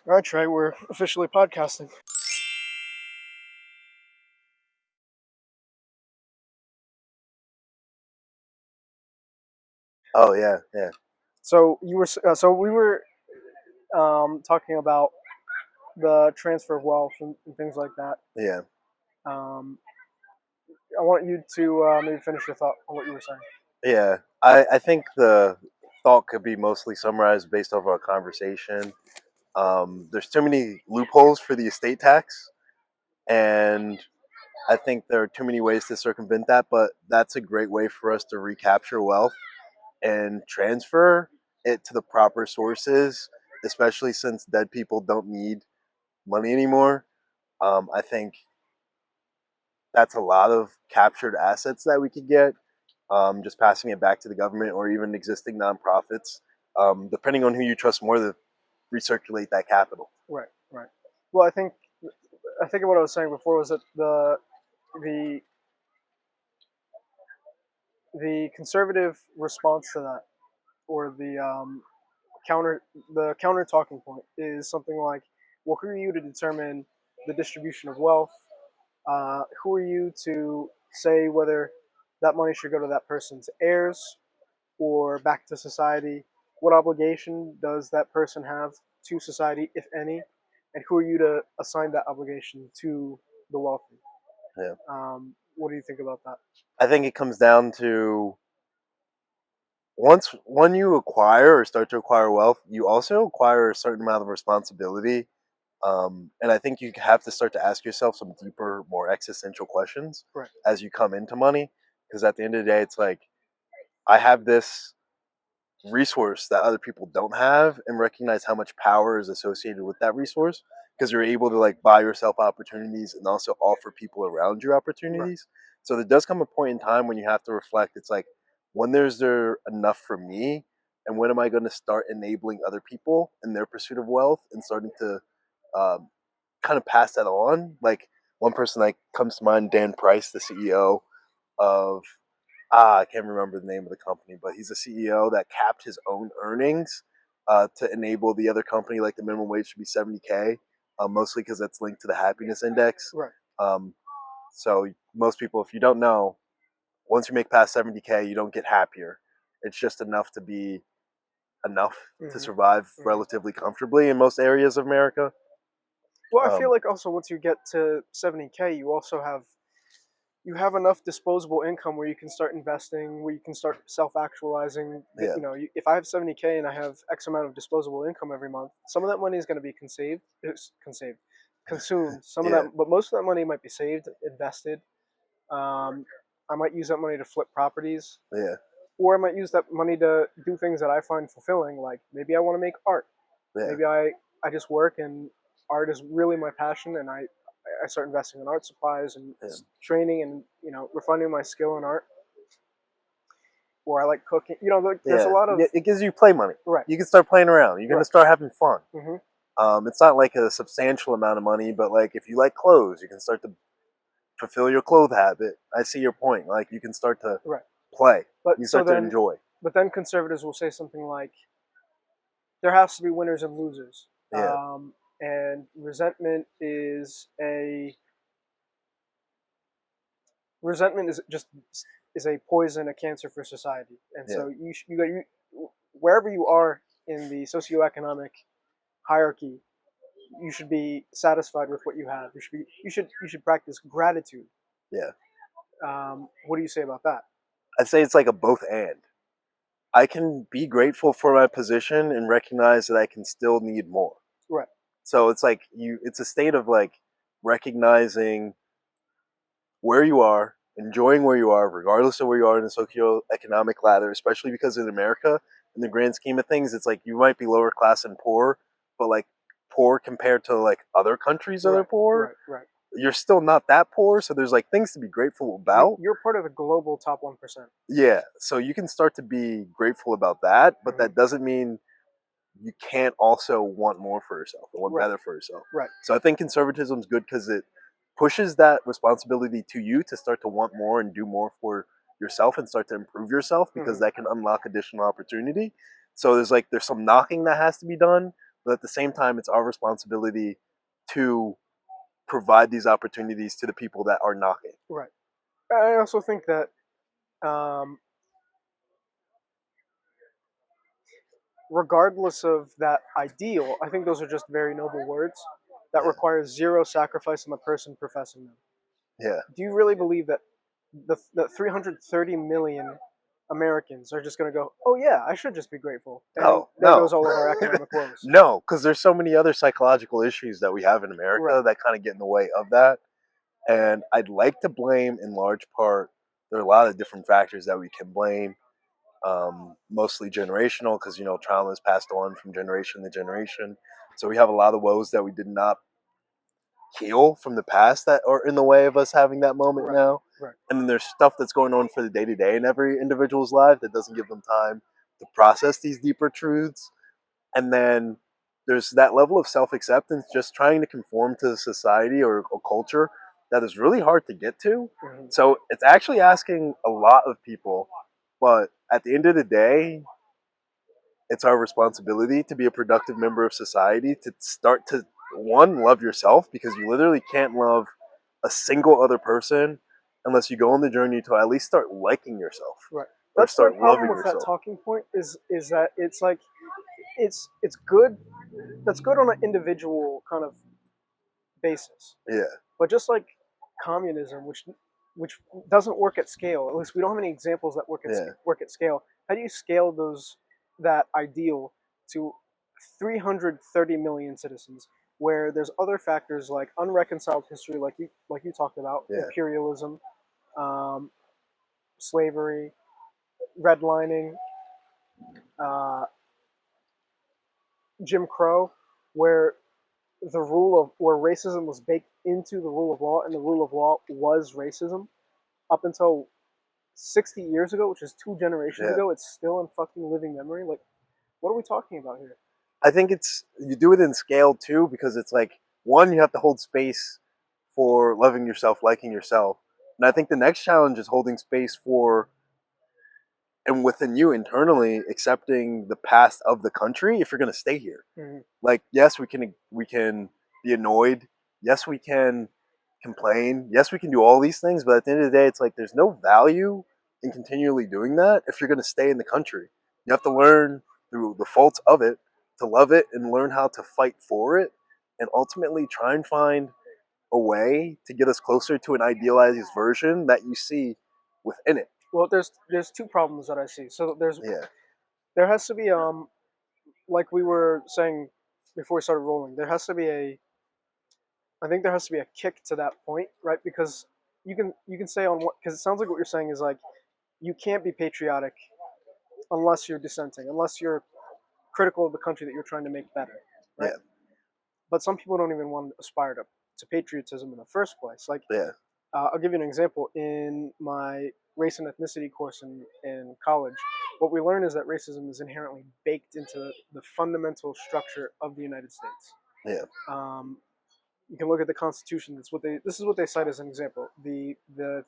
All right, Trey, we're officially podcasting. Oh yeah, yeah, So we were talking about the transfer of wealth and things like that. yeah. Um, I want you to maybe finish your thought on what you were saying. Yeah. I think the thought could be mostly summarized based off our conversation. There's too many loopholes for the estate tax, and I think there are too many ways to circumvent that. But that's a great way for us to recapture wealth and transfer it to the proper sources, especially since dead people don't need money anymore. I think that's a lot of captured assets that we could get, just passing it back to the government or even existing nonprofits, depending on who you trust more to recirculate that capital. Right, right. Well, I think what I was saying before was that the the conservative response to that, or the counter talking point, is something like, well, who are you to determine the distribution of wealth? Who are you to say whether that money should go to that person's heirs or back to society? What obligation does that person have to society, if any? And who are you to assign that obligation to the wealthy? Yeah. What do you think about that? I think it comes down to once when you acquire or start to acquire wealth, you also acquire a certain amount of responsibility. And I think you have to start to ask yourself some deeper, more existential questions Right. as you come into money. Because at the end of the day, it's like I have this resource that other people don't have, and recognize how much power is associated with that resource, because you're able to like buy yourself opportunities and also offer people around you Right. opportunities. So there does come a point in time when you have to reflect. It's like, when there's there enough for me, and when am I going to start enabling other people in their pursuit of wealth and starting to um, kind of pass that on. Like, one person that comes to mind, Dan Price, the CEO of I can't remember the name of the company, but he's a CEO that capped his own earnings to enable the other company, like the minimum wage, should be 70K, mostly because that's linked to the happiness index. Right. Um, so most people, if you don't know, once you make past 70K, you don't get happier. It's just enough to be enough to Mm-hmm. survive Mm-hmm. relatively comfortably in most areas of America. Well, I feel Um, like also once you get to 70K, you have enough disposable income where you can start investing, where you can start self-actualizing. yeah, If I have 70K and I have X amount of disposable income every month, some of that money is going to be consumed. Some of yeah, that, but most of that money might be saved, invested. Um, I might use that money to flip properties, yeah, or I might use that money to do things that I find fulfilling. Like maybe I want to make art. yeah, Maybe I just work and art is really my passion, and I start investing in art supplies and yeah, training and refining my skill in art. Or I like cooking. There's a yeah. lot of It gives you play money. right, You can start playing around. You're gonna right. start having fun. Hmm. It's not like a substantial amount of money, but like if you like clothes, you can start to fulfill your clothes habit. I see your point. Like you can start to Right. play. You But so start to then, enjoy. but then conservatives will say something like, there has to be winners and losers. Yeah, And resentment is a poison, a cancer for society. And yeah, so wherever you are in the socioeconomic hierarchy, you should be satisfied with what you have. You should practice gratitude. yeah. What do you say about that? I'd say it's like a both and. I can be grateful for my position and recognize that I can still need more. Right. So it's like it's a state of like recognizing where you are, enjoying where you are, regardless of where you are in the socioeconomic ladder, especially because in America, in the grand scheme of things, it's like you might be lower class and poor, but like poor compared to like other countries that are Right. poor, Right. Right. you're still not that poor. So there's like things to be grateful about. You're part of the global top 1%. Yeah. So you can start to be grateful about that, but Hmm. that doesn't mean you can't also want more for yourself and want Right. better for yourself. Right. So I think conservatism is good because it pushes that responsibility to you to start to want more and do more for yourself and start to improve yourself, because Hmm. that can unlock additional opportunity. So there's some knocking that has to be done, but at the same time, it's our responsibility to provide these opportunities to the people that are knocking. Right. I also think that um, regardless of that ideal, I think those are just very noble words that Yeah. require zero sacrifice on the person professing them. Yeah. Do you really believe that the 330 million Americans are just going to go, oh yeah, I should just be grateful, and Oh, there no. goes all of our economic woes? No, because there's so many other psychological issues that we have in Right. America that kind of get in the way of that. And I'd like to blame, in large part, there are a lot of different factors that we can blame, mostly generational, because, trauma is passed on from generation to generation. So we have a lot of woes that we did not heal from the past that are in the way of us having that moment Right. now. Right. And then there's stuff that's going on for the day to day in every individual's life that doesn't give them time to process these deeper truths. And then there's that level of self acceptance, just trying to conform to society or a culture that is really hard to get to. Mm-hmm. So it's actually asking a lot of people. But at the end of the day, it's our responsibility to be a productive member of society, to start to, one, love yourself, because you literally can't love a single other person unless you go on the journey to at least start liking yourself Right. or That's my start problem loving with that yourself. talking point is that it's like it's good. That's good on an individual kind of basis. Yeah, But just like communism, which doesn't work at scale, at least we don't have any examples that yeah, work at scale. How do you scale that ideal to 330 million citizens, where there's other factors like unreconciled history, like you talked about, yeah, imperialism, um, slavery, redlining, uh, Jim Crow, where where racism was baked into the rule of law, and the rule of law was racism up until 60 years ago, which is two generations yeah. ago. It's still in fucking living memory. Like, what are we talking about here? I think you do it in scale too, because it's like, one, you have to hold space for loving yourself, liking yourself. And I think the next challenge is holding space for, and within you internally, accepting the past of the country if you're going to stay here. Mm-hmm. Like, yes, we can be annoyed. Yes, we can complain. Yes, we can do all these things, but at the end of the day, it's like there's no value in continually doing that if you're going to stay in the country. You have to learn through the faults of it to love it and learn how to fight for it, and ultimately try and find a way to get us closer to an idealized version that you see within it. Well, there's two problems that I see. So Yeah, there has to be like we were saying before we started rolling. I think there has to be a kick to that point, right? Because you can say on what, because it sounds like what you're saying is like you can't be patriotic unless you're dissenting, unless you're critical of the country that you're trying to make better, right? yeah, But some people don't even want to aspire to patriotism in the first place. Like, yeah, I'll give you an example. In my race and ethnicity course in college, what we learn is that racism is inherently baked into the fundamental structure of the United States. yeah, You can look at the Constitution. This is what they cite as an example. The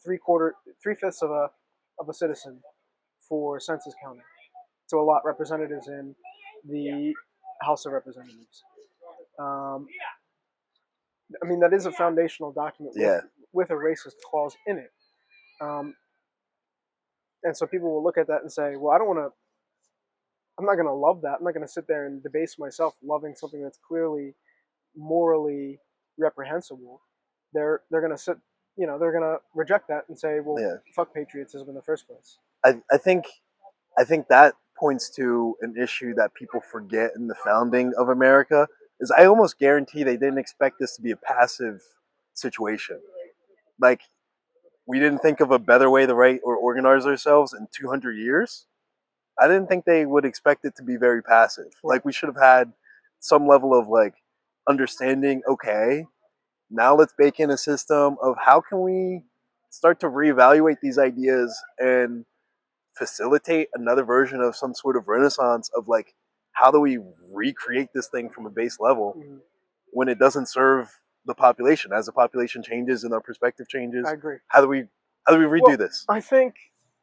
3/5 of a citizen for census counting to allot representatives in the House of Representatives. Um, I mean, that is a foundational document yeah. with a racist clause in it. Um, and so people will look at that and say, well, I'm not going to love that. I'm not going to sit there and debase myself loving something that's clearly morally reprehensible. They're going to they're going to reject that and say, well, Yeah. fuck patriotism in the first place. I think that points to an issue that people forget in the founding of America. Is I almost guarantee they didn't expect this to be a passive situation. Like, we didn't think of a better way to write or organize ourselves in 200 years. I didn't think they would expect it to be very passive. Right. Like, we should have had some level of like understanding. Okay, now let's bake in a system of how can we start to reevaluate these ideas and facilitate another version of some sort of renaissance of like, how do we recreate this thing from a base level Mm-hmm. when it doesn't serve the population? As the population changes and our perspective changes, I agree. how do we redo Well, this? I think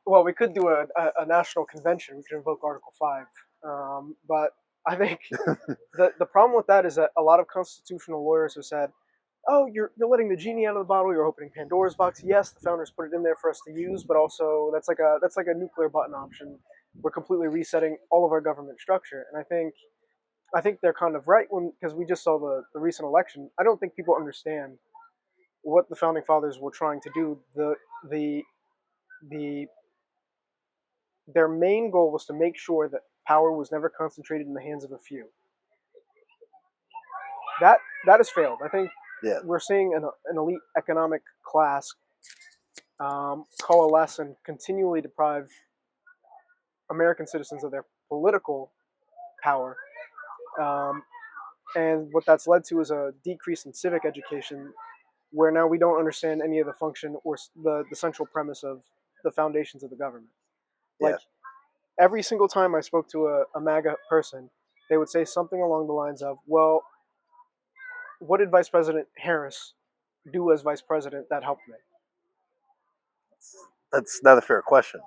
we could do a national convention. We could invoke Article 5. But I think the problem with that is that a lot of constitutional lawyers have said, "Oh, you're letting the genie out of the bottle. You're opening Pandora's box." Yes, the founders put it in there for us to use, but also that's like a nuclear button option. We're completely resetting all of our government structure, and I think they're kind of right when because we just saw the recent election. I don't think people understand what the founding fathers were trying to do. The the their main goal was to make sure that power was never concentrated in the hands of a few. That has failed. I think Yeah. we're seeing an elite economic class coalesce and continually deprive American citizens of their political power. Um, and what that's led to is a decrease in civic education, where now we don't understand any of the function or the central premise of the foundations of the government. Yeah. Like every single time I spoke to a MAGA person, they would say something along the lines of, well, what did Vice President Harris do as vice president that helped me? That's not a fair question.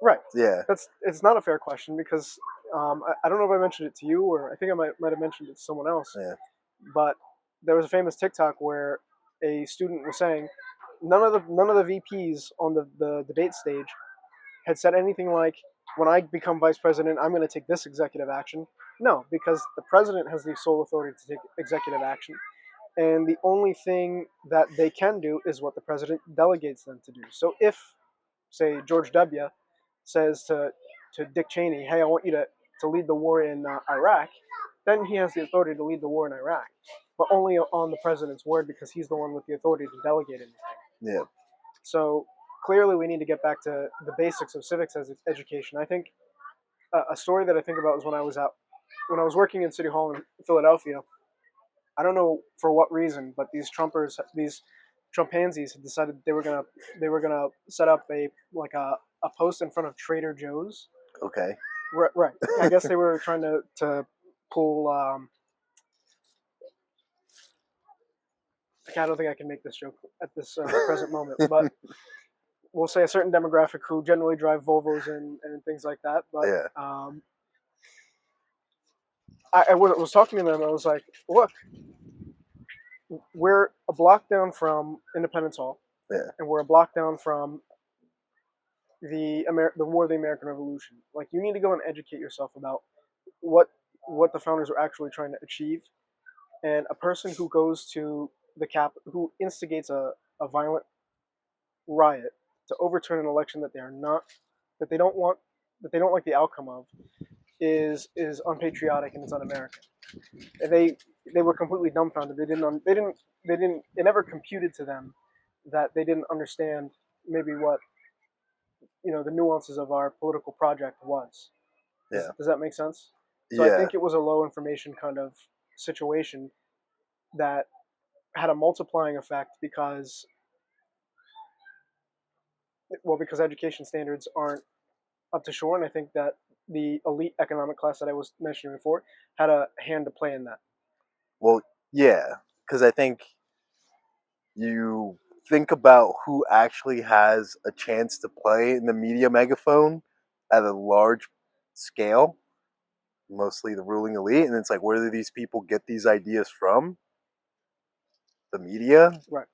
Right. Yeah. It's not a fair question because I don't know if I mentioned it to you or I think I might have mentioned it to someone else, Yeah. but there was a famous TikTok where a student was saying none of the VPs on the debate stage had said anything like, when I become vice president, I'm going to take this executive action. No, because the president has the sole authority to take executive action. And the only thing that they can do is what the president delegates them to do. So if, say, George W. says to Dick Cheney, hey, I want you to lead the war in Iraq, then he has the authority to lead the war in Iraq, but only on the president's word because he's the one with the authority to delegate anything. Yeah. So clearly we need to get back to the basics of civics as education. I think a story that I think about was when I was working in City Hall in Philadelphia. I don't know for what reason, but these Trumpansies had decided they were gonna set up a post in front of Trader Joe's. Okay. Right. I guess they were trying to pull. I don't think I can make this joke at this present moment, but we'll say a certain demographic who generally drive Volvos and things like that. But Yeah. I was talking to them. I was like, look, we're a block down from Independence Hall, Yeah. and we're a block down from the War of the American Revolution. Like, you need to go and educate yourself about what the founders were actually trying to achieve. And a person who goes to the who instigates a violent riot to overturn an election that they don't want, that they don't like the outcome of, is unpatriotic and it's un-American. And they were completely dumbfounded. It never computed to them that they didn't understand maybe what the nuances of our political project was. Yeah. Does that make sense? So I Yeah. think it was a low information kind of situation that had a multiplying effect because education standards aren't up to shore, and I think that the elite economic class that I was mentioning before had a hand to play in that. Well, yeah, because I think you think about who actually has a chance to play in the media megaphone at a large scale, mostly the ruling elite, and it's like, where do these people get these ideas from? The media? Right.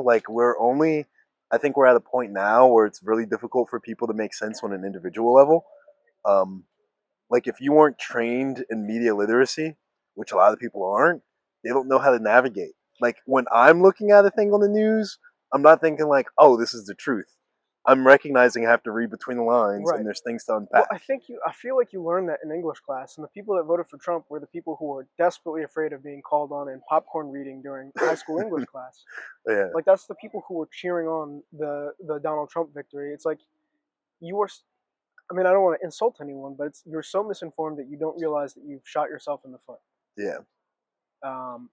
Like I think we're at a point now where it's really difficult for people to make sense on an individual level. Like if you weren't trained in media literacy, which a lot of people aren't, they don't know how to navigate. Like when I'm looking at a thing on the news, I'm not thinking like, oh, this is the truth. I'm recognizing I have to read between the lines Right. and there's things to Well, unpack. I feel like you learned that in English class, and the people that voted for Trump were the people who were desperately afraid of being called on in popcorn reading during high school English class. Yeah. Like that's the people who were cheering on the Donald Trump victory. It's like you were. I mean, I don't want to insult anyone, but you're so misinformed that you don't realize that you've shot yourself in the foot. Yeah. Um,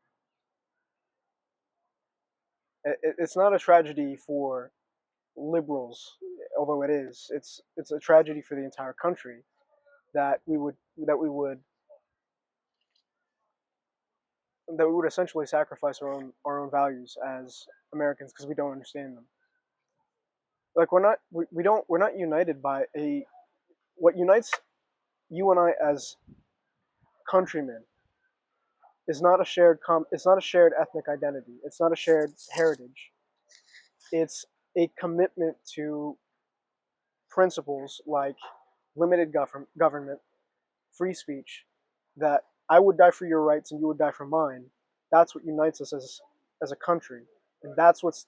it's not a tragedy for liberals, although it is. It's a tragedy for the entire country that we would essentially sacrifice our own values as Americans because we don't understand them. Like we're not united by what unites you and I as countrymen is not a it's not a shared ethnic identity. It's not a shared heritage. It's a commitment to principles like limited government, free speech, that I would die for your rights and you would die for mine. That's what unites us as a country, and that's what's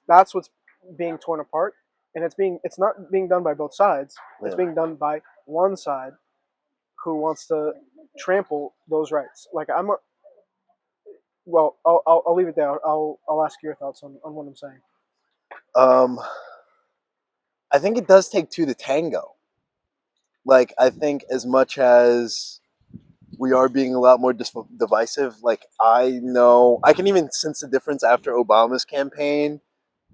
being torn apart. And it's not being done by both sides. It's Yeah. being done by one side who wants to trample those rights. Like I'll leave it there. I'll ask your thoughts on what I'm saying. I think it does take two to tango. Like, I think as much as we are being a lot more divisive, like, I know I can even sense the difference after Obama's campaign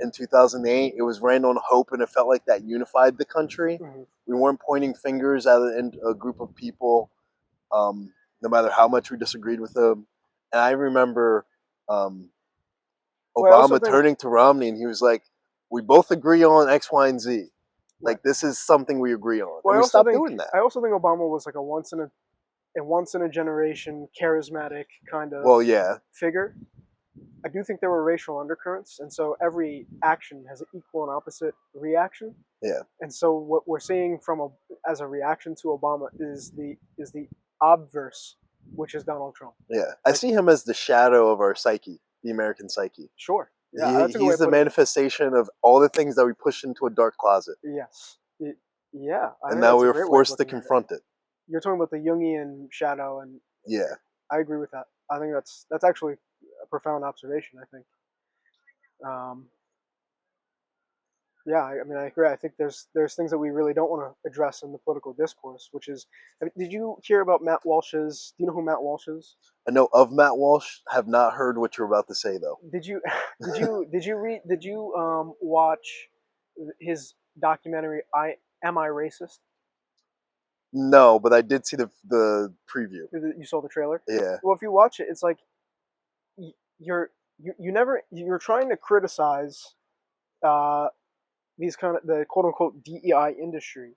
in 2008. It was ran on hope, and it felt like that unified the country. Mm-hmm. We weren't pointing fingers at a group of people, no matter how much we disagreed with them. And I remember Well, I also Obama think, turning to Romney, and he was like, "We both agree on X, Y, and Z. Like, right. this is something we agree on." Well, And we stopped doing that. I also think Obama was like a once in a generation charismatic kind of Well, yeah, figure. I do think there were racial undercurrents, and so every action has an equal and opposite reaction. yeah, And so what we're seeing as a reaction to Obama is the obverse, which is Donald Trump. yeah. I see him as the shadow of our psyche, the American psyche. Sure. Yeah, that's a good way He's to the put it. manifestation of all the things that we push into a dark closet, Yes. Yeah, I and think now that's we a were great way of forced to looking at it. confront it. You're talking about the Jungian shadow, and Yeah, I agree with that. I think that's actually a profound observation. I think. Yeah, I mean, I agree. I think there's things that we really don't want to address in the political discourse, which is. I mean, did you hear about Matt Walsh's? Do you know who Matt Walsh is? I know of Matt Walsh. Have not heard what you're about to say though. Did you did you watch his documentary? Am I racist? No, but I did see the preview. You saw the trailer. Yeah, Well, if you watch it, it's like you're trying to criticize these kind of the quote unquote DEI industry,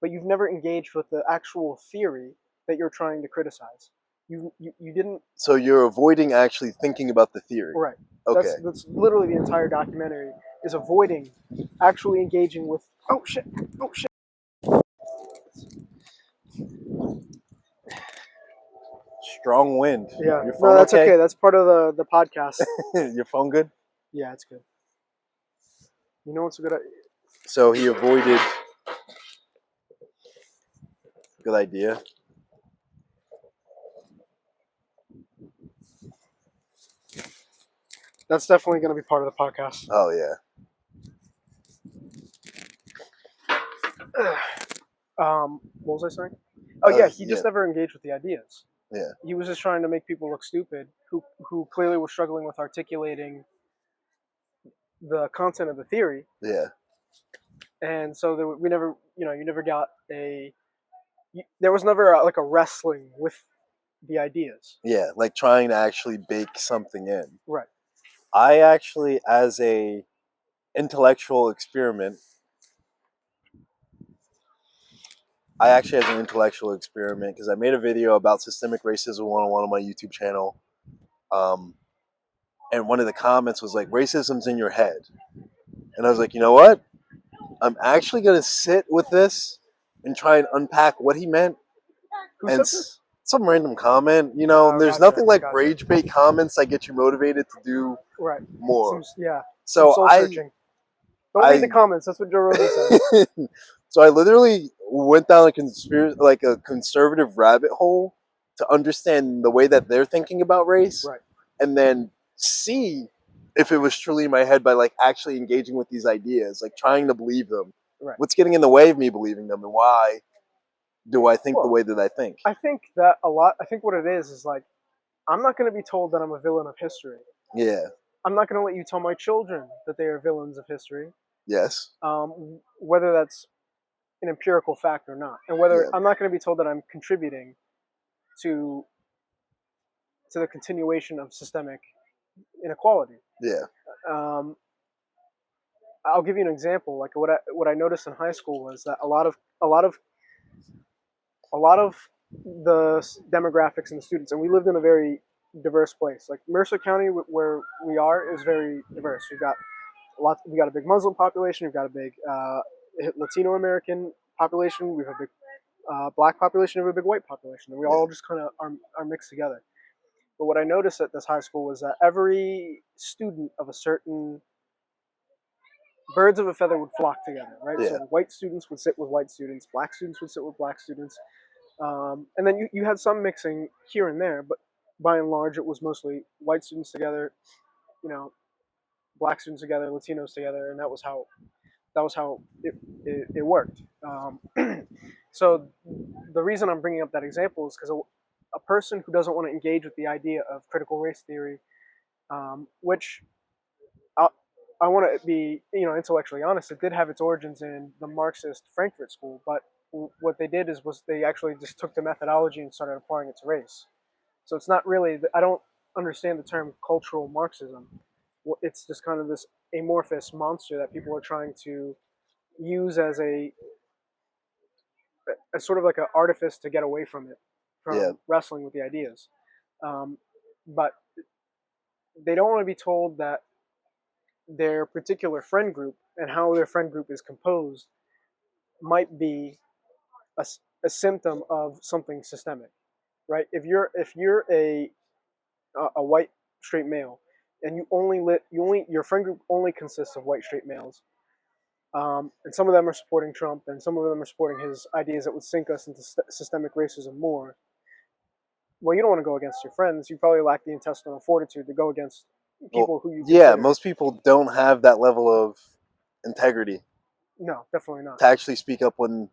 but you've never engaged with the actual theory that you're trying to criticize. You didn't. so you're avoiding actually thinking about the theory. Right. Okay. That's literally the entire documentary is avoiding actually engaging with. Oh shit! Oh shit! Strong wind. Yeah. Your phone No, that's okay? okay. That's part of the podcast. Your phone good? Yeah, it's good. You know what's a good? So he avoided. Good idea. That's definitely going to be part of the podcast. Oh yeah. What was I saying? Oh yeah, he just Yeah. never engaged with the ideas. Yeah. He was just trying to make people look stupid who clearly were struggling with articulating the content of the theory. Yeah. And so we never, you never got there was never like a wrestling with the ideas. Yeah. Like trying to actually bake something in. Right. I actually, as a intellectual experiment, because I made a video about systemic racism 101 on my YouTube channel. And one of the comments was like, racism's in your head. And I was like, you know what? I'm actually going to sit with this and try and unpack what he meant. Who And said this? some random comment, there's Gotcha, nothing like gotcha. rage bait comments that get you motivated to do Right. more. Yeah. So soul searching. Don't read the comments. That's what Joe Rogan says. So I literally went down a conservative rabbit hole to understand the way that they're thinking about race, Right. and then see if it was truly in my head by like actually engaging with these ideas, like trying to believe them. Right. What's getting in the way of me believing them, and why do I think the way that I think? I think that a lot. I think what it is like, I'm not going to be told that I'm a villain of history. Yeah. I'm not going to let you tell my children that they are villains of history. Yes. Whether that's an empirical fact or not, and whether Yeah. I'm not going to be told that I'm contributing to the continuation of systemic inequality. Yeah. I'll give you an example. Like what I noticed in high school was that a lot of the demographics and the students, and we lived in a very diverse place. Like Mercer County, where we are, is very diverse. We got a big Muslim population. We've got a big Latino American population. We have a big black population. We have a big white population, and we all just kind of are mixed together. But what I noticed at this high school was that every student of a certain birds of a feather would flock together, right? Yeah. So white students would sit with white students, black students would sit with black students, and then you had some mixing here and there, but by and large, it was mostly white students together, you know, black students together, Latinos together, and that was how it worked. So the reason I'm bringing up that example is because a person who doesn't want to engage with the idea of critical race theory, which I want to be, intellectually honest, it did have its origins in the Marxist Frankfurt School, but what they did was they actually just took the methodology and started applying it to race. So it's not really, I don't understand the term cultural Marxism. It's just kind of this amorphous monster that people are trying to use as a sort of like an artifice to get away from it, Yeah. from wrestling with the ideas. But they don't want to be told that their particular friend group and how their friend group is composed might be a symptom of something systemic, right? If you're a white straight male and your friend group only consists of white straight males, and some of them are supporting Trump and some of them are supporting his ideas that would sink us into systemic racism more. Well, you don't want to go against your friends. You probably lack the intestinal fortitude to go against people who you consider. Most people don't have that level of integrity No, definitely not. to actually speak up when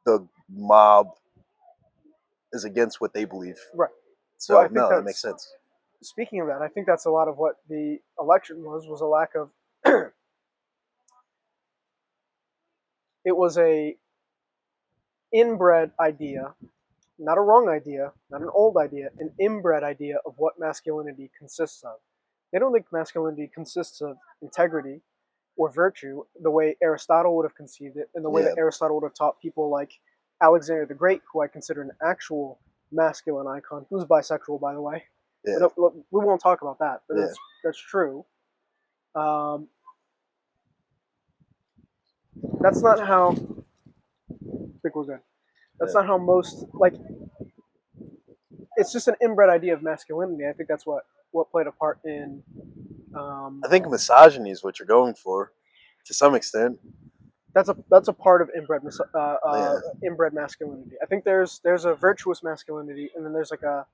the mob is against what they believe. Right. So Well, that makes sense. Speaking of that, I think that's a lot of what the election was a lack of. It was a inbred idea, not a wrong idea, not an old idea, an inbred idea of what masculinity consists of. They don't think masculinity consists of integrity or virtue the way Aristotle would have conceived it, and the way that Aristotle would have taught people like Alexander the Great, who I consider an actual masculine icon, who's bisexual, by the way. Yeah. We won't talk about that, but Yeah. that's true. That's not how. I think we're good. That's not how most It's just an inbred idea of masculinity. I think that's what played a part in. I think misogyny is what you're going for, to some extent. That's a part of inbred masculinity. I think there's a virtuous masculinity, and then there's like a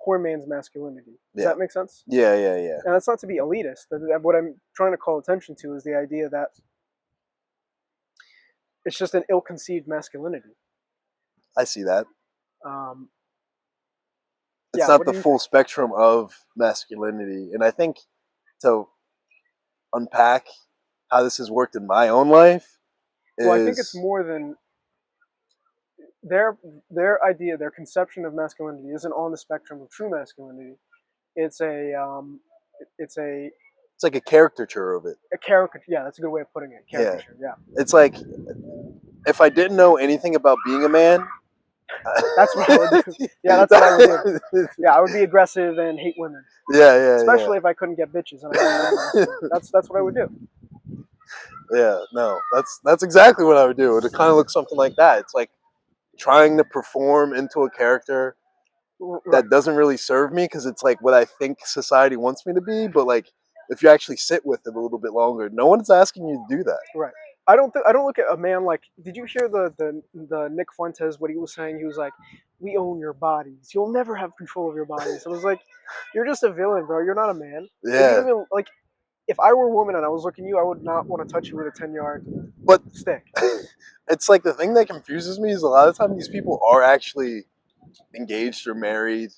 poor man's masculinity. Does that make sense? Yeah. And that's not to be elitist. What I'm trying to call attention to is the idea that it's just an ill-conceived masculinity. I see that. It's Yeah, not the full spectrum of masculinity. And I think to unpack how this has worked in my own life well, I think it's more than their idea, their conception of masculinity isn't on the spectrum of true masculinity. It's like a caricature of it. A caricature, yeah, that's a good way of putting it. Caricature, yeah. It's like if I didn't know anything about being a man, that's what I would do. Yeah, that's what I would do. Yeah, I would be aggressive and hate women. Yeah. Especially if I couldn't get bitches. And that's what I would do. Yeah, no, that's exactly what I would do. It would kind of look something like that. It's like trying to perform into a character that doesn't really serve me because it's like what I think society wants me to be. But like, if you actually sit with it a little bit longer, no one's asking you to do that. Right. I don't look at a man like. Did you hear the Nick Fuentes what he was saying? He was like, "We own your bodies. You'll never have control of your bodies." I was like, "You're just a villain, bro. You're not a man." Yeah. Like, if I were a woman and I was looking at you, I would not want to touch you with a 10-yard stick. It's like the thing that confuses me is a lot of times these people are actually engaged or married,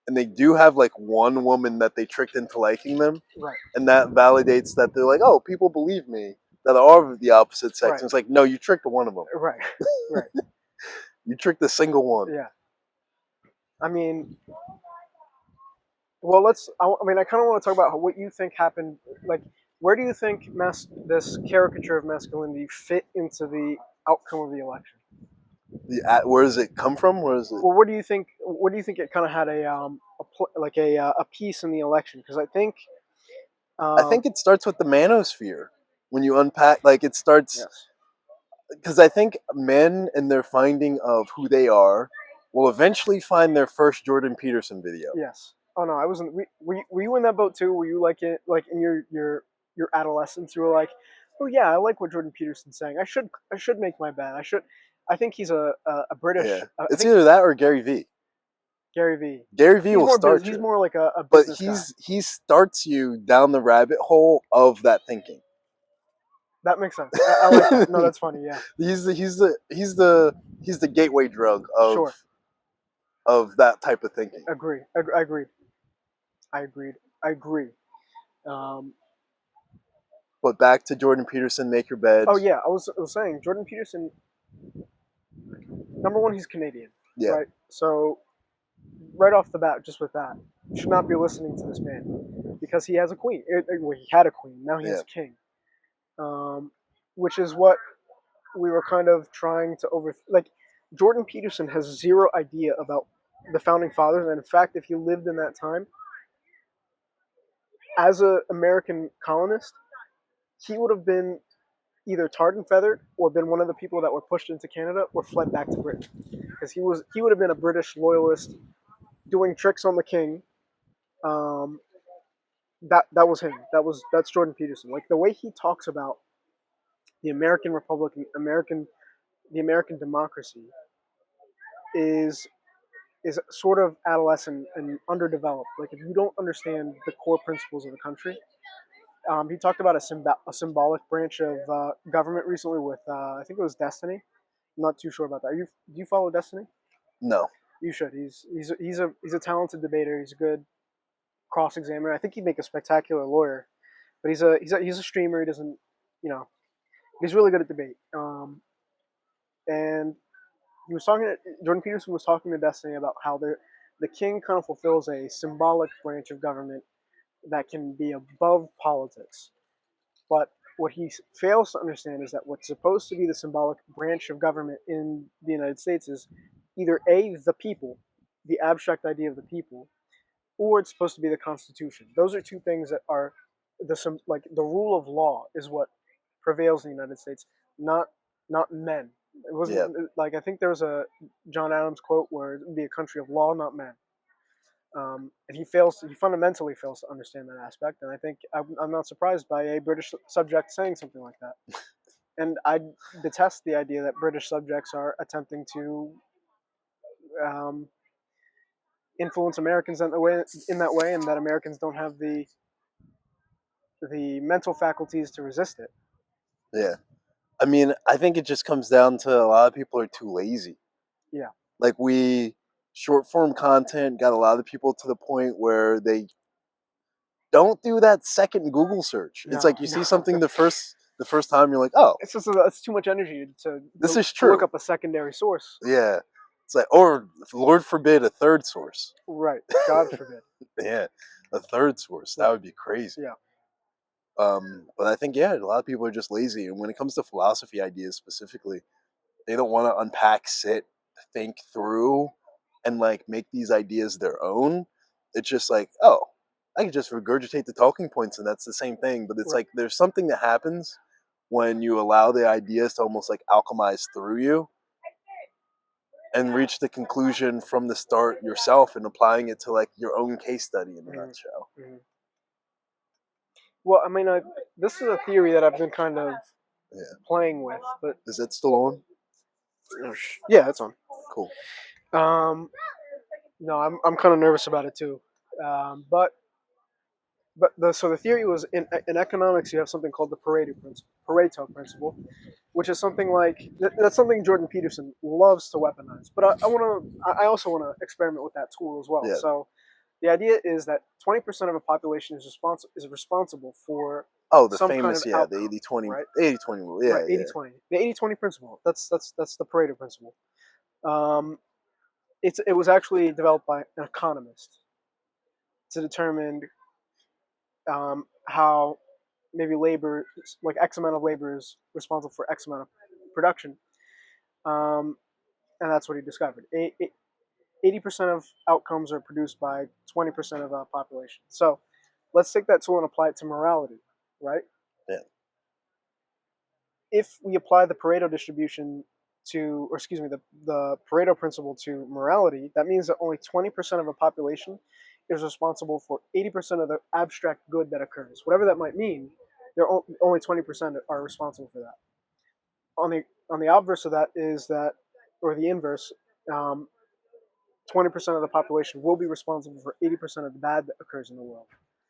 and they do have like one woman that they tricked into liking them, right? And that validates that they're like, oh, people believe me that are of the opposite sex. Right. And it's like, no, you tricked one of them. Right. You tricked a single one. Yeah. I mean, well, I kind of want to talk about what you think happened. Like, where do you think this caricature of masculinity fit into the outcome of the election? Where does it come from? Where is it? Well, what do you think? What do you think it kind of had a piece in the election? Because I um, think it starts with the manosphere. When you unpack, like it starts, yes, because I think men and their finding of who they are will eventually find their first Jordan Peterson video. yes. Oh no, I wasn't. Were you in that boat too? Were you like in your adolescence? You were like, oh yeah, I like what Jordan Peterson's saying. I should make my bed. I should. I think he's a British. Yeah, I it's think either that or Gary Vee. Gary Vee. Gary Vee will start He's you, more like a but business guy. he starts you down the rabbit hole of that thinking. That makes sense. I like that. No, that's funny. Yeah, He's the gateway drug sure. of that type of thinking. Agree. I agreed. I agreed. I agree. Um, But back to Jordan Peterson, make your bed. oh yeah, I was saying Jordan Peterson. Number one, he's Canadian, Yeah, right? So right off the bat, just with that, you should not be listening to this man because he has a queen. Well, he had a queen. Now he has yeah, a king, which is what we were kind of trying to over. Like Jordan Peterson has zero idea about the founding fathers, and in fact, if he lived in that time as an American colonist, he would have been either tarred and feathered or been one of the people that were pushed into Canada or fled back to Britain because he would have been a British loyalist doing tricks on the king. Um, that was him. That's Jordan Peterson. Like the way he talks about the American Republic, the American democracy is sort of adolescent and underdeveloped. Like if you don't understand the core principles of the country, he talked about a symbolic branch of government recently with I think it was Destiny. I'm not too sure about that. Do you follow Destiny? no, You should. He's a talented debater. He's a good cross examiner. I think he'd make a spectacular lawyer. But he's a streamer. He doesn't, you know, he's really good at debate. And he was talking. Jordan Peterson was talking to Destiny about how the king kind of fulfills a symbolic branch of government that can be above politics. But what he fails to understand is that what's supposed to be the symbolic branch of government in the United States is either A, the people, the abstract idea of the people, or it's supposed to be the Constitution. Those are two things that are like the rule of law is what prevails in the United States, not men. It yeah, wasn't like I think there was a John Adams quote where it would be a country of law, not men. And he fundamentally fails to understand that aspect. And I think I'm not surprised by a British subject saying something like that. And I detest the idea that British subjects are attempting to um, influence Americans in that way, and that Americans don't have the mental faculties to resist it. yeah. I mean, I think it just comes down to a lot of people are too lazy. Yeah. Like short form content got a lot of people to the point where they don't do that second Google search. It's No, like you see no. something the first time, you're like, oh, It's too much energy this is to look true. up a secondary source. Yeah. It's like, or Lord forbid, a third source. Right. God forbid. Yeah, a third source. That Right. would be crazy. Yeah. But I think, yeah, a lot of people are just lazy. And when it comes to philosophy ideas specifically, they don't want to unpack, sit, think through, and like make these ideas their own. It's just like, oh, I can just regurgitate the talking points and that's the same thing. But it's Right. like there's something that happens when you allow the ideas to almost like alchemize through you and reach the conclusion from the start yourself and applying it to like your own case study in a Mhm. nutshell. Mhm. Well, I mean, this is a theory that I've been kind of Yeah. playing with, but Is it still on? yeah, that's on. Cool. Um, no, I'm kind of nervous about it too. But the theory was in economics you have something called the Pareto principle, which is something like that's something Jordan Peterson loves to weaponize. But I also want to experiment with that tool as well. Yeah. So the idea is that 20% of a population is responsible for Oh, the some kind of famous, yeah, the outcome, 80-20, right? 80-20 rule. Yeah, Right, yeah. 80-20. The 80-20 principle. That's the Pareto principle. Um, it was actually developed by an economist to determine how maybe labor, like X amount of labor is responsible for X amount of production. Um, and that's what he discovered. 80% of outcomes are produced by 20% of the population. So let's take that tool and apply it to morality, right? Yeah. If we apply the Pareto distribution to, or excuse me, the Pareto principle to morality, that means that only 20% of a population is responsible for 80% of the abstract good that occurs. Whatever that might mean, they're only 20% are responsible for that. On the obverse of that is that, or the inverse, 20% of the population will be responsible for 80% of the bad that occurs in the world.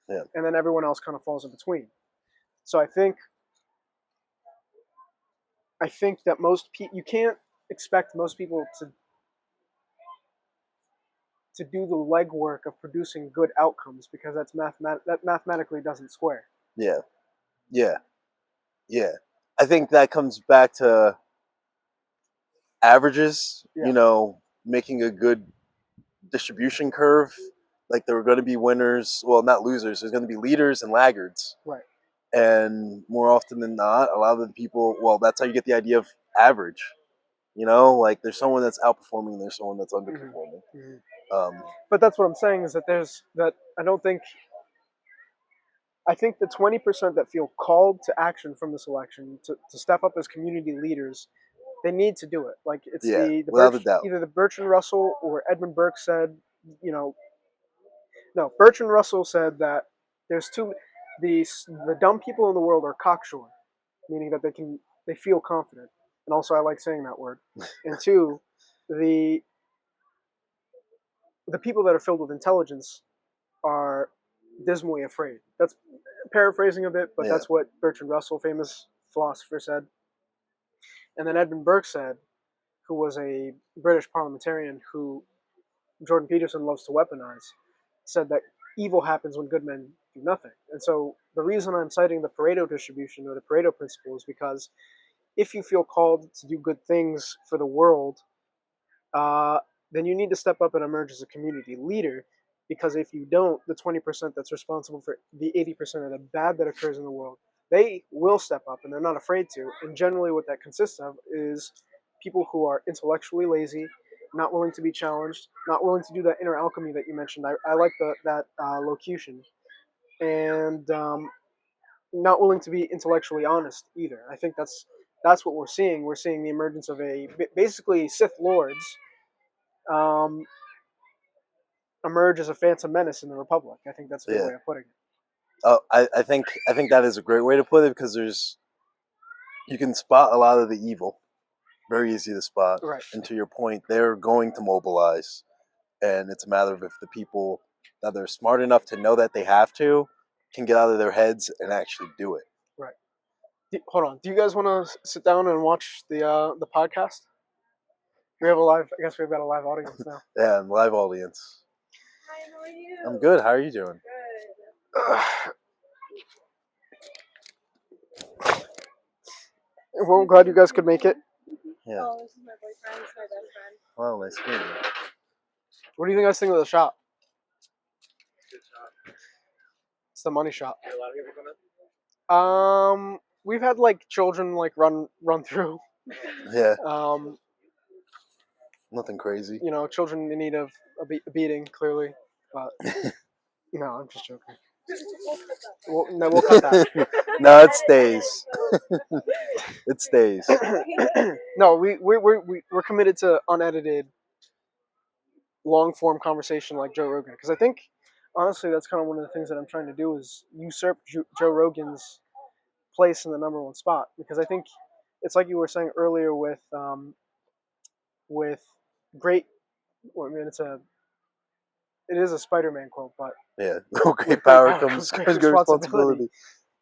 Yeah. And then everyone else kind of falls in between. So I think that you can't expect most people to do the legwork of producing good outcomes, because that mathematically doesn't square. Yeah. Yeah. Yeah. I think that comes back to averages, Yeah. Making a good distribution curve. Like there were going to be winners, well, not losers. There's going to be leaders and laggards. Right. And more often than not, a lot of the people, well, that's how you get the idea of average. Like there's someone that's outperforming, there's someone that's underperforming. Mm-hmm. But that's what I'm saying, is that I think the 20% that feel called to action from this election to step up as community leaders, they need to do it. Like it's without a doubt. either the Bertrand Russell or Edmund Burke said, no, Bertrand Russell said that there's the dumb people in the world are cocksure, meaning that they feel confident. And also I like saying that word. And two, the people that are filled with intelligence are dismally afraid. That's paraphrasing a bit, but that's what Bertrand Russell, famous philosopher, said. And then Edmund Burke said, who was a British parliamentarian who Jordan Peterson loves to weaponize, said that evil happens when good men do nothing. And so the reason I'm citing the Pareto distribution or the Pareto principle is because if you feel called to do good things for the world, then you need to step up and emerge as a community leader. Because if you don't, the 20% that's responsible for the 80% of the bad that occurs in the world, they will step up, and they're not afraid to. And generally what that consists of is people who are intellectually lazy, not willing to be challenged, not willing to do that inner alchemy that you mentioned. I like that locution. And not willing to be intellectually honest either. I think that's what we're seeing. We're seeing the emergence of basically Sith Lords emerge as a phantom menace in the Republic. I think that's a good way of putting it. Oh, I think that is a great way to put it, because you can spot a lot of the evil, very easy to spot. Right. And to your point, they're going to mobilize, and it's a matter of if the people that are smart enough to know that they have to can get out of their heads and actually do it. Right. Hold on. Do you guys want to sit down and watch the podcast? We have I guess we've got a live audience now. Yeah, live audience. Hi, how are you? I'm good. How are you doing? Good. Well, I'm glad you guys could make it. Yeah. Oh, this is my boyfriend. This is my best friend. Well, nice meeting you. What do you guys think of the shop? Good shot. It's the money shop. A lot of people come in? We've had like children like run through. Yeah. Nothing crazy. Children in need of a beating, clearly. But no, I'm just joking. We'll cut that. No, it stays. It stays. No, we're committed to unedited, long form conversation like Joe Rogan, because I think honestly that's kind of one of the things that I'm trying to do is usurp Joe Rogan's place in the number one spot, because I think it's like you were saying earlier with great. Well, I mean, it is a Spider-Man quote, but yeah, great power comes great responsibility.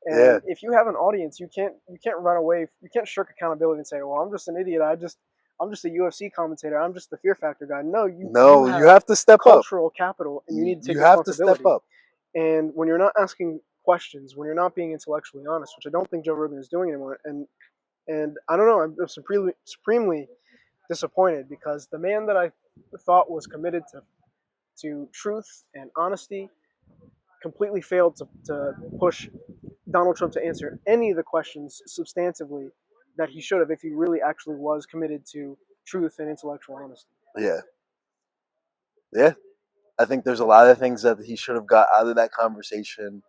And if you have an audience, you can't run away. You can't shirk accountability and say, "Well, I'm just an idiot. I'm just a UFC commentator. I'm just the Fear Factor guy." No, you have to step up. Cultural capital, and you need to take responsibility. You have to step up. And when you're not asking questions, when you're not being intellectually honest, which I don't think Joe Rogan is doing anymore, and I don't know, I'm supremely disappointed, because the man that I thought was committed to truth and honesty completely failed to push Donald Trump to answer any of the questions substantively that he should have, if he really actually was committed to truth and intellectual honesty. Yeah. Yeah. I think there's a lot of things that he should have got out of that conversation.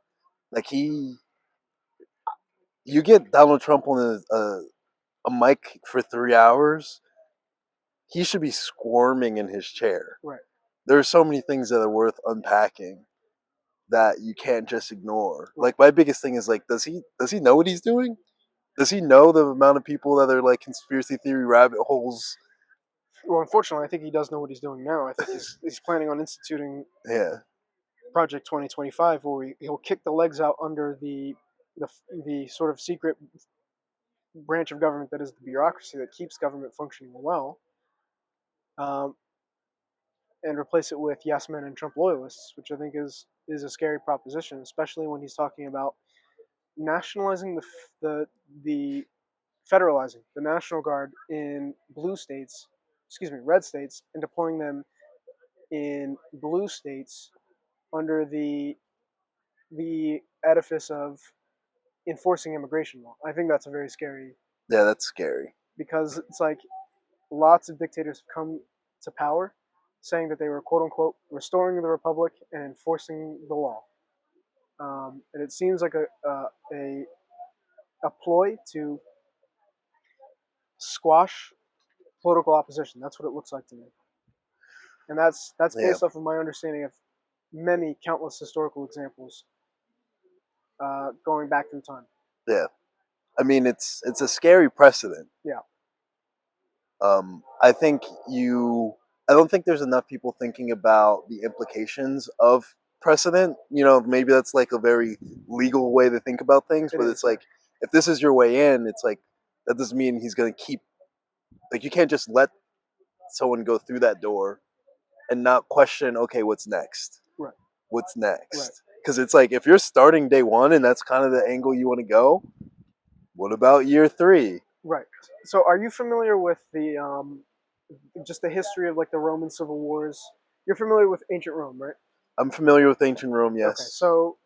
Like you get Donald Trump on a mic for 3 hours, he should be squirming in his chair. Right. There are so many things that are worth unpacking that you can't just ignore. Right. Like my biggest thing is like, does he know what he's doing? Does he know the amount of people that are like conspiracy theory rabbit holes? Well, unfortunately, I think he does know what he's doing now. I think he's planning on instituting Yeah. Project 2025, where he'll kick the legs out under the sort of secret branch of government that is the bureaucracy that keeps government functioning well, um, and replace it with yes men and Trump loyalists, which I think is a scary proposition, especially when he's talking about nationalizing the federalizing the National Guard in red states, and deploying them in blue states under the edifice of enforcing immigration law. I think that's a very scary, Yeah, that's scary. because it's like lots of dictators have come to power saying that they were quote unquote restoring the republic and enforcing the law, and it seems like a ploy to squash political opposition. That's what it looks like to me, and that's Yeah. based off of my understanding of many countless historical examples going back through time. Yeah. I mean, it's a scary precedent. Yeah. I think I don't think there's enough people thinking about the implications of precedent. You know, maybe that's like a very legal way to think about things, but it's like, if this is your way in, it's like, that doesn't mean he's going to keep, like, you can't just let someone go through that door and not question, okay, what's next? Right. What's next? Right. Because it's like, if you're starting day one and that's kind of the angle you want to go, what about year 3? Right. So, are you familiar with just the history of like the Roman civil wars? You're familiar with ancient Rome, right? I'm familiar with ancient Rome, yes. Okay. So,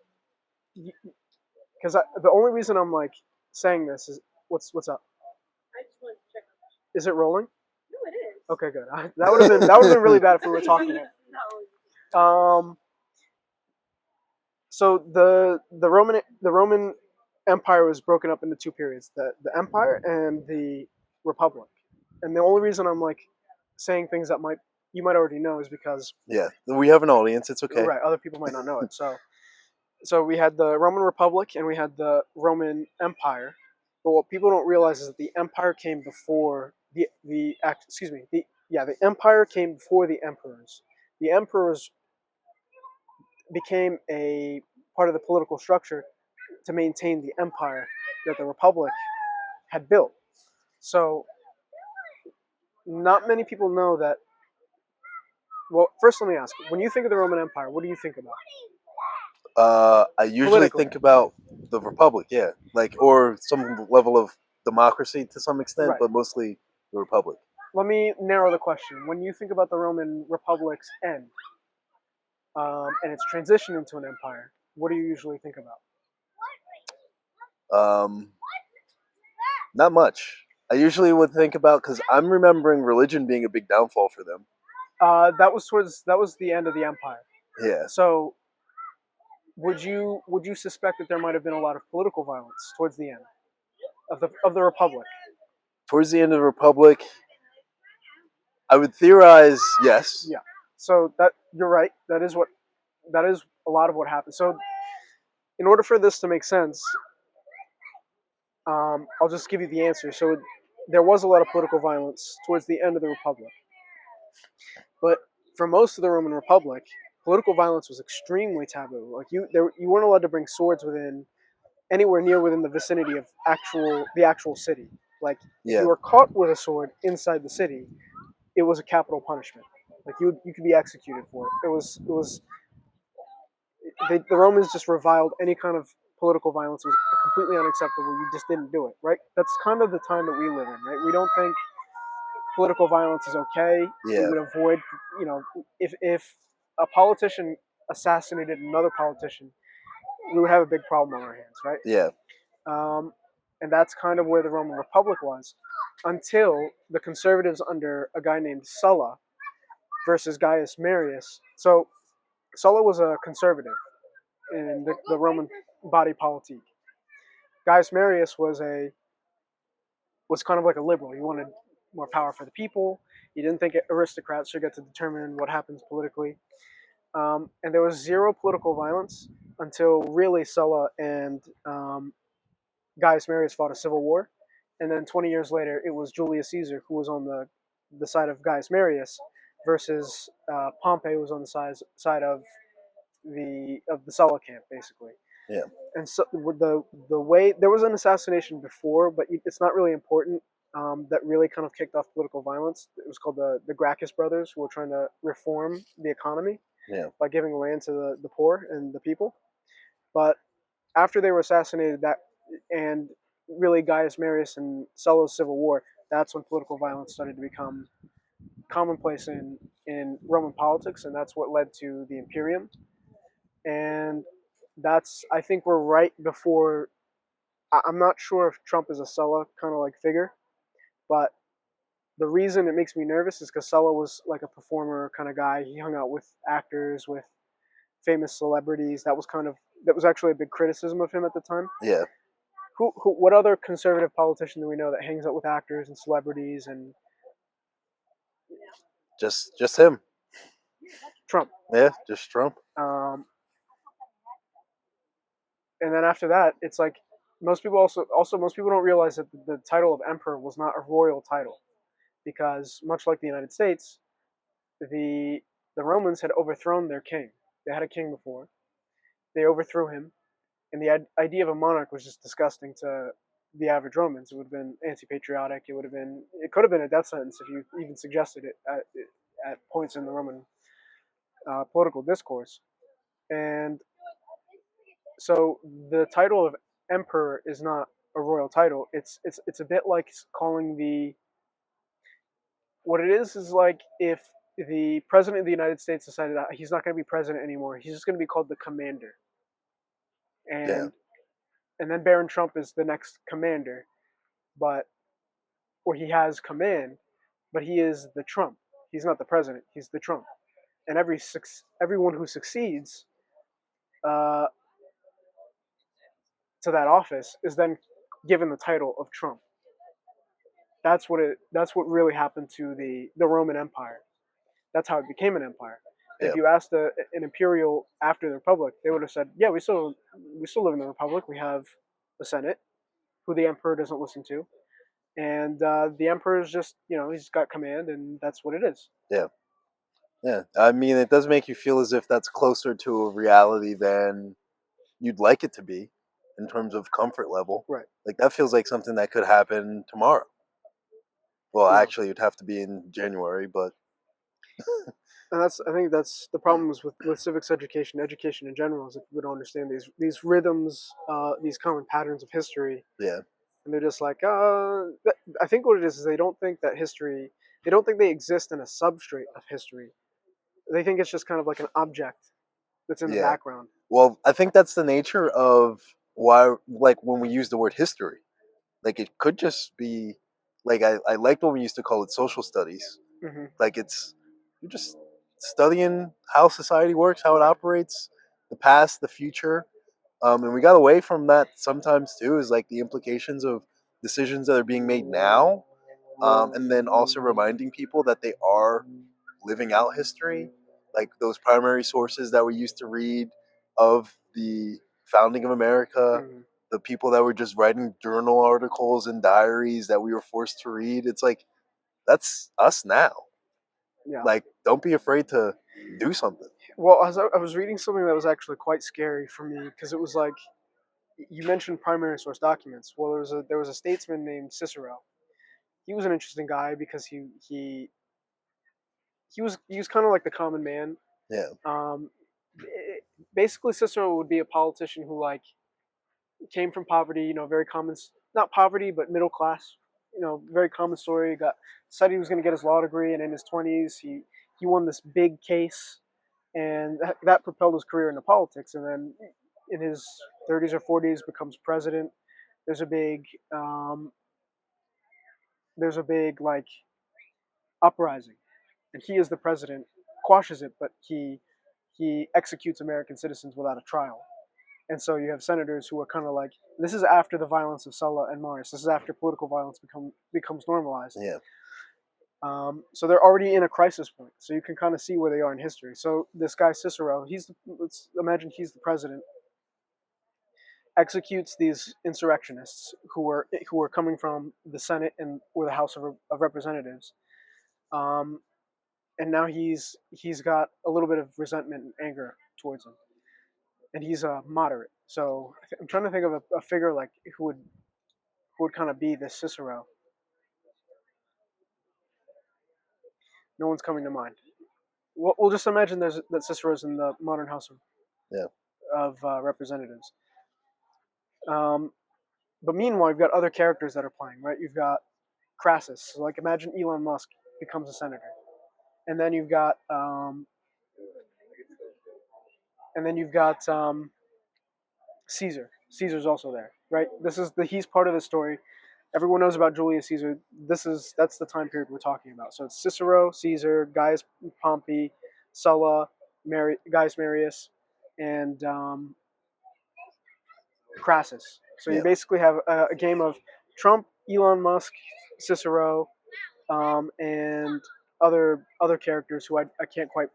because the only reason I'm like saying this is what's up? I just wanted to check. Is it rolling? No, it is. Okay, good. That would have been really bad if we were talking. No. So the Roman Empire was broken up into 2 periods: the Empire and the Republic. And the only reason I'm like saying things that you might already know is because, Yeah, we have an audience. It's okay. right, other people might not know it. So we had the Roman Republic and we had the Roman Empire. But what people don't realize is that the Empire came before the Empire came before the emperors. The emperors became a part of the political structure to maintain the empire that the Republic had built. So not many people know that. Well, first let me ask, when you think of the Roman Empire, what do you think about? I usually think about the Republic, yeah, like, or some level of democracy to some extent, Right. but mostly the Republic. Let me narrow the question. When you think about the Roman Republic's end and its transition into an empire, what do you usually think about? Not much. I usually would think about, because I'm remembering religion being a big downfall for them. That was the end of the empire. Yeah. So would you suspect that there might have been a lot of political violence towards the end of the Republic? Towards the end of the Republic, I would theorize yes. Yeah. So that you're right. That is a lot of what happened. So in order for this to make sense, I'll just give you the answer. So there was a lot of political violence towards the end of the Republic, but for most of the Roman Republic, political violence was extremely taboo. Like you weren't allowed to bring swords anywhere near within the vicinity of the actual city. Like if you were caught with a sword inside the city, it was a capital punishment. Like you could be executed for it. It was the Romans just reviled any kind of political violence. It was completely unacceptable. You just didn't do it, right? That's kind of the time that we live in, right? We don't think political violence is okay. Yeah. We would avoid, if a politician assassinated another politician, we would have a big problem on our hands, right? Yeah. And that's kind of where the Roman Republic was. until the conservatives under a guy named Sulla versus Gaius Marius. So Sulla was a conservative in the Roman body politic. Gaius Marius was kind of like a liberal. He wanted more power for the people. He didn't think aristocrats should get to determine what happens politically. And there was zero political violence until really Sulla and Gaius Marius fought a civil war. And then 20 years later, it was Julius Caesar who was on the side of Gaius Marius versus Pompey was on the side of the Sulla camp, basically. Yeah. And so the way there was an assassination before, but it's not really important. That really kind of kicked off political violence. It was called the Gracchus brothers, who were trying to reform the economy by giving land to the poor and the people. But after they were assassinated, that and really Gaius Marius and Sulla's civil war, that's when political violence started to become commonplace in Roman politics, and that's what led to the Imperium. And I think we're right before. I'm not sure if Trump is a Sulla kind of like figure, but the reason it makes me nervous is because Sulla was like a performer kind of guy. He hung out with actors, with famous celebrities. That was actually a big criticism of him at the time. Yeah. What other conservative politician do we know that hangs out with actors and celebrities and Just him. Trump? Yeah, just Trump. And then after that, it's like most people most people don't realize that the title of emperor was not a royal title, because much like the United States, the Romans had overthrown their king. They had a king before. They overthrew him, and the idea of a monarch was just disgusting to the average Romans. It would have been anti-patriotic. It could have been a death sentence if you even suggested it at points in the Roman political discourse. And so the title of emperor is not a royal title. It's a bit like calling what it is like if the president of the United States decided that he's not going to be president anymore. He's just going to be called the commander. And then Baron Trump is the next commander, or he has command, but he is the Trump. He's not the president. He's the Trump. And everyone who succeeds to that office is then given the title of Trump. That's what really happened to the Roman Empire. That's how it became an empire. Yeah. If you asked an imperial after the Republic, they would have said, "Yeah, we still live in the Republic. We have a Senate, who the emperor doesn't listen to, and the emperor is just he's got command, and that's what it is." Yeah. Yeah. I mean, it does make you feel as if that's closer to a reality than you'd like it to be in terms of comfort level. Right. Like that feels like something that could happen tomorrow. Well, actually, it'd have to be in January, but. And I think that's the problems with civics education in general, is that people don't understand these rhythms, these common patterns of history. Yeah. And they're just like, I think what it is they don't think they exist in a substrate of history. They think it's just kind of like an object that's in the background. Well, I think that's the nature of why, like when we use the word history, like it could just be, like I liked when we used to call it social studies. Mm-hmm. Like you're just studying how society works, how it operates, the past, the future. And we got away from that sometimes too, is like the implications of decisions that are being made now. And then also reminding people that they are living out history, like those primary sources that we used to read of the founding of America, the people that were just writing journal articles and diaries that we were forced to read. It's like, that's us now. Yeah. Like, don't be afraid to do something. Well, I was reading something that was actually quite scary for me, because it was like, you mentioned primary source documents. Well, there was a statesman named Cicero. He was an interesting guy because he was kind of like the common man. Yeah. Basically, Cicero would be a politician who came from poverty. Very common, not poverty, but middle class. Very common story. Decided he was going to get his law degree, and in his 20s, he won this big case, and that propelled his career into politics. And then in his 30s or 40s, becomes president. There's a big there's a big like uprising, and he is the president, quashes it, but he executes American citizens without a trial. And so you have senators who are kind of like, this is after the violence of Sulla and Marius. This is after political violence becomes normalized. Yeah. So they're already in a crisis point. So you can kind of see where they are in history. So this guy Cicero, let's imagine he's the president, executes these insurrectionists who were coming from the Senate and or the House of Representatives. And now he's got a little bit of resentment and anger towards him, and he's a moderate. So I'm trying to think of a figure like who would kind of be this Cicero. No one's coming to mind. We'll just imagine that Cicero's in the modern House of Representatives. But meanwhile, you've got other characters that are playing, right? You've got Crassus. So like imagine Elon Musk becomes a senator, and then you've got Caesar. Caesar's also there, right? He's part of the story. Everyone knows about Julius Caesar. That's the time period we're talking about. So it's Cicero, Caesar, Gaius Pompey, Sulla, Gaius Marius, and Crassus. So you basically have a game of Trump, Elon Musk, Cicero, and other characters who I can't quite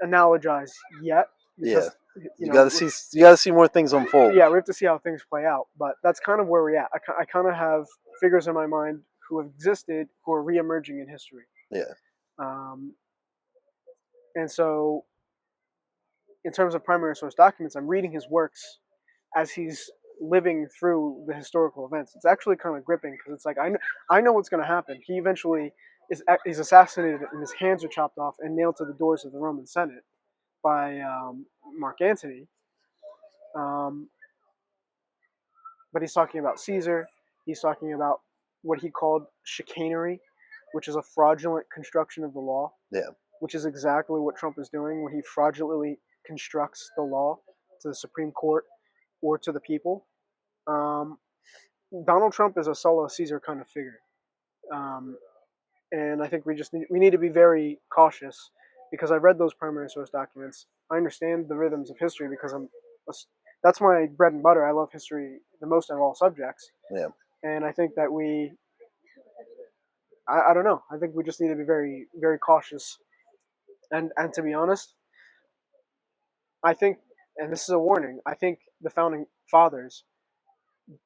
analogize yet because you gotta see more things unfold. Yeah, we have to see how things play out, but that's kind of where we're at. I kind of have figures in my mind who have existed who are re-emerging in history. Yeah. And so, in terms of primary source documents, I'm reading his works as he's living through the historical events. It's actually kind of gripping because it's like I know what's going to happen. He eventually is assassinated and his hands are chopped off and nailed to the doors of the Roman Senate by Mark Antony. But he's talking about Caesar. He's talking about what he called chicanery, which is a fraudulent construction of the law. Yeah. Which is exactly what Trump is doing when he fraudulently constructs the law to the Supreme Court or to the people. Donald Trump is a solo Caesar kind of figure. And I think we need to be very cautious because I've read those primary source documents. I understand the rhythms of history because that's my bread and butter. I love history the most of all subjects. Yeah. And I think that I don't know. I think we just need to be very, very cautious. And to be honest, I think, and this is a warning, I think the founding fathers,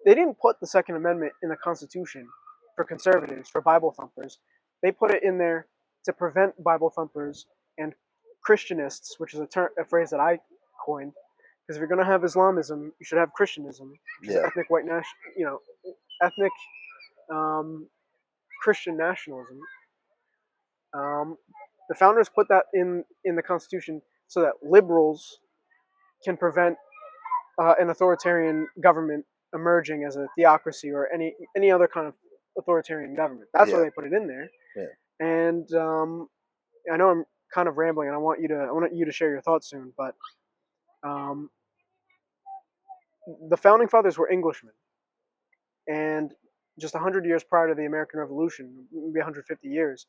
they didn't put the Second Amendment in the Constitution for conservatives, for Bible thumpers. They put it in there to prevent Bible thumpers and Christianists, which is a phrase that I coined. Because if you're going to have Islamism, you should have Christianism, which is ethnic ethnic Christian nationalism. The founders put that in the Constitution so that liberals can prevent an authoritarian government emerging as a theocracy or any other kind of authoritarian government. That's why they put it in there. Yeah. And I know I'm kind of rambling, and I want you to share your thoughts soon. But the founding fathers were Englishmen, and just 100 years prior to the American Revolution, maybe 150 years,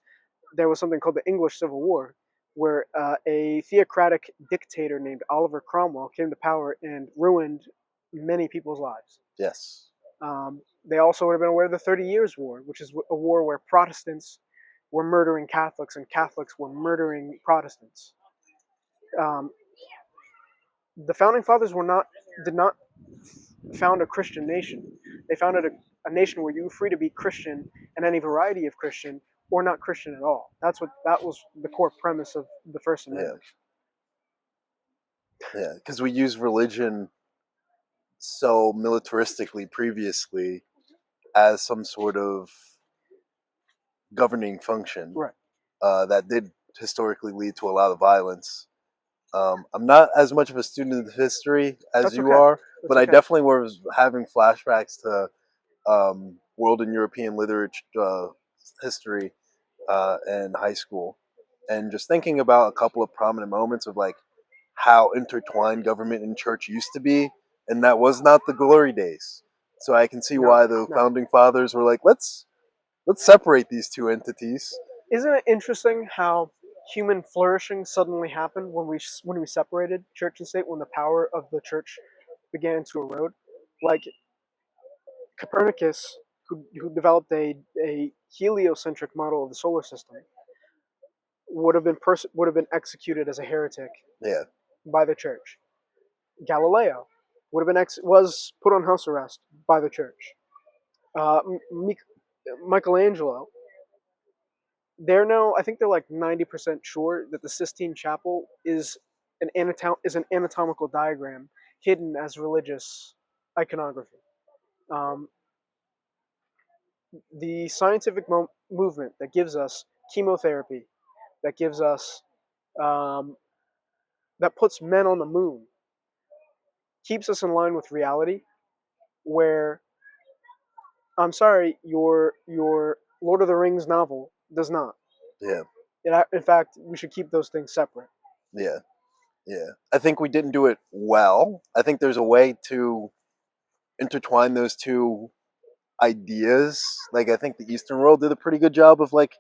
there was something called the English Civil War, where a theocratic dictator named Oliver Cromwell came to power and ruined many people's lives. Yes. They also would have been aware of the 30 Years' War, which is a war where Protestants were murdering Catholics and Catholics were murdering Protestants. The founding fathers did not found a Christian nation. They founded a nation where you were free to be Christian and any variety of Christian, or not Christian at all. That was the core premise of the First Amendment. Yeah, because we use religion so militaristically previously as some sort of governing function, right? That did historically lead to a lot of violence. I'm not as much of a student of history as you are, but I definitely was having flashbacks to world and European literature history in high school, and just thinking about a couple of prominent moments of like how intertwined government and church used to be, and that was not the glory days. So I can see why the founding fathers were like, let's let's separate these two entities. Isn't it interesting how human flourishing suddenly happened when we separated church and state, when the power of the church began to erode? Like Copernicus, who developed a heliocentric model of the solar system, would have been executed as a heretic Yeah, by the church. Galileo would have been was put on house arrest by the church. Uh, Michelangelo, they're now, I think they're like 90% sure that the Sistine Chapel is an anatomical diagram hidden as religious iconography. Um, the scientific movement that gives us chemotherapy, that gives us um, that puts men on the moon, keeps us in line with reality. Where, I'm sorry, your Lord of the Rings novel does not. yeah, In fact, we should keep those things separate. yeah, yeah. I think we didn't do it well. I think there's a way to intertwine those two ideas. Like, I think the Eastern world did a pretty good job of like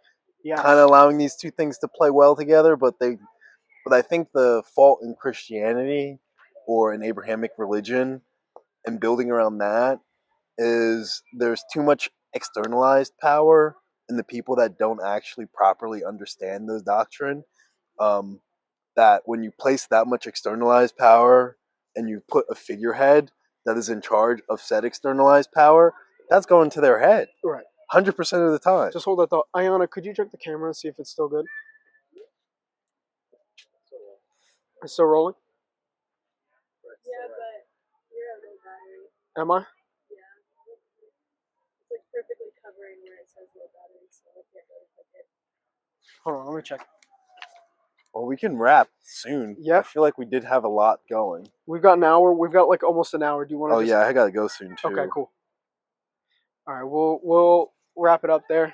Yes. kind of allowing these two things to play well together, but I think the fault in Christianity or in Abrahamic religion and building around that is there's too much externalized power in the people that don't actually properly understand those doctrine. Um, that when you place that much externalized power and you put a figurehead that is in charge of said externalized power, that's going to their head Right. 100% of the time. Just hold that thought. Ayana, could you check the camera and see if it's still good? It's still rolling? Yeah, but you're at low battery. Am I? Yeah. It's like perfectly covering where it says low battery, so I can't really click it. Hold on, let me check. Well, we can wrap soon. Yep. I feel like we did have a lot going. We've got an hour. We've got like almost an hour. Do you want to? Oh yeah, I gotta go soon too. Okay, cool. All right, we'll wrap it up there.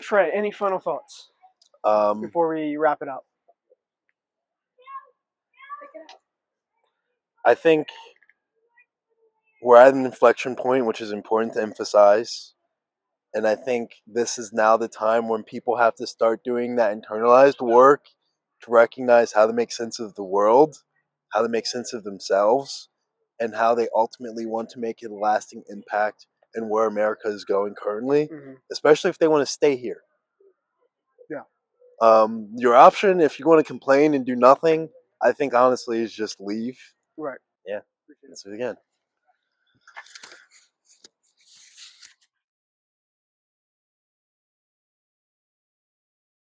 Trey, any final thoughts before we wrap it up? I think we're at an inflection point, which is important to emphasize. And I think this is now the time when people have to start doing that internalized work to recognize how to make sense of the world, how to make sense of themselves, and how they ultimately want to make a lasting impact in where America is going currently, especially if they want to stay here. Yeah. Your option, if you want to complain and do nothing, I think honestly is just leave. Right. Yeah. Let's do it again.